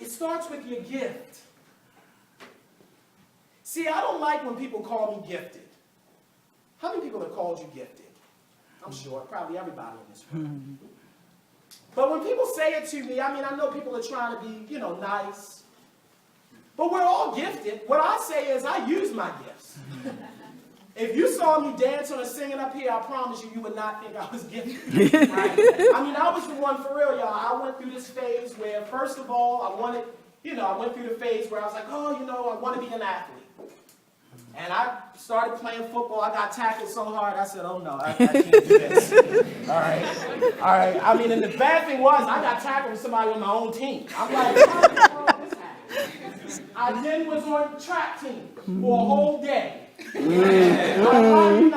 It starts with your gift. See, I don't like when people call me gifted. How many people have called you gifted? I'm sure, probably everybody in this room. But when people say it to me, I mean, I know people are trying to be, nice. But we're all gifted. What I say is I use my gifts. If you saw me dancing or singing up here, I promise you, you would not think I was gifted. Right? I mean, I was the one for real, y'all. I went through this phase where, first of all, I went through the phase where I was like, I want to be an athlete. And I started playing football. I got tackled so hard, I said, oh no, I can't do this. All right. I mean, and the bad thing was, I got tackled with somebody on my own team. I'm like, how the hell this happened? I then was on the track team for a whole day. Then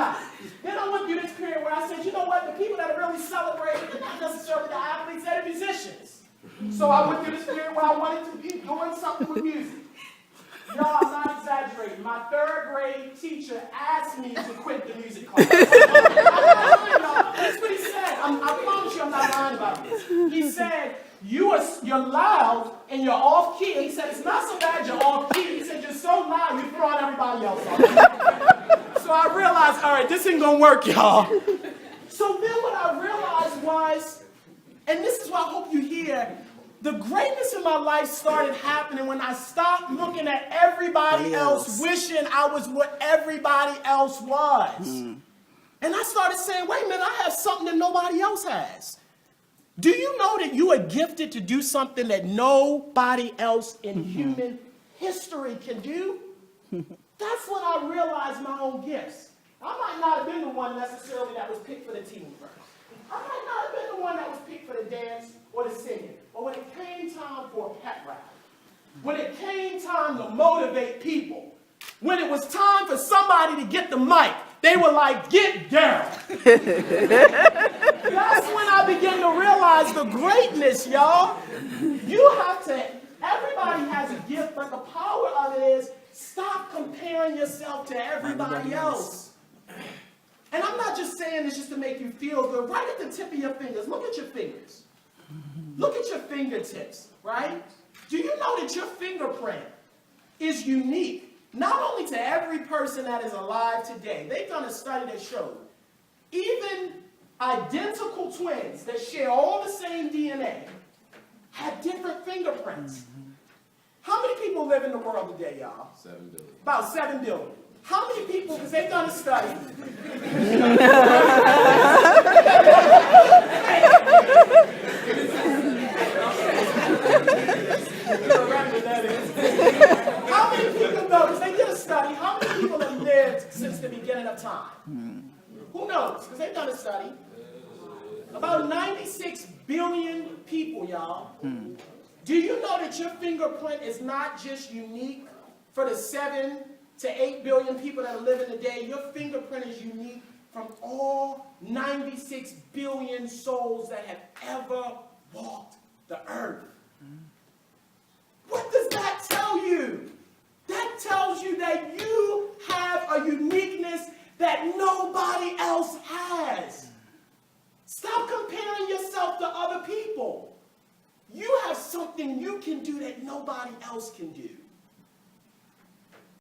I went through this period where I said, you know what, the people that are really celebrating, they're not necessarily the athletes, they're the musicians. So I went through this period where I wanted to be doing something with music. Y'all, I'm not exaggerating. My third grade teacher asked me to quit the music class. That's what he said. I promise you I'm not lying about this. He said, you're loud and you're off key. He said, it's not so bad you're off key. He said, you're so loud you're throwing everybody else off. So I realized, all right, this ain't going to work, y'all. So then what I realized was, and this is what I hope you hear, the greatness in my life started happening when I stopped looking at everybody else, wishing I was what everybody else was. And I started saying, wait a minute, I have something that nobody else has. Do you know that you are gifted to do something that nobody else in human history can do? That's when I realized my own gifts. I might not have been the one necessarily that was picked for the team first. I might not have been the one that was picked for the dance or the singing. But when it came time for a pep rally, when it came time to motivate people, when it was time for somebody to get the mic, they were like, get Darrell. That's when I began to realize the greatness, y'all. Everybody has a gift, but the power of it is stop comparing yourself to everybody else. And I'm not just saying this just to make you feel good. Right at the tip of your fingers, look at your fingers. Look at your fingertips, right? Do you know that your fingerprint is unique, not only to every person that is alive today? They've done a study that showed even identical twins that share all the same DNA have different fingerprints. How many people live in the world today, y'all? 7 billion. About 7 billion. How many people, because they've done a study. How many people know, because they did a study, how many people have lived since the beginning of time? Who knows? Because they've done a study. About 96 billion people, y'all. Do you know that your fingerprint is not just unique for the 7 to 8 billion people that are living today? Your fingerprint is unique from all 96 billion souls that have ever walked the earth. What does that tell you? That tells you that you have a uniqueness that nobody else has. Stop comparing yourself to other people. You have something you can do that nobody else can do.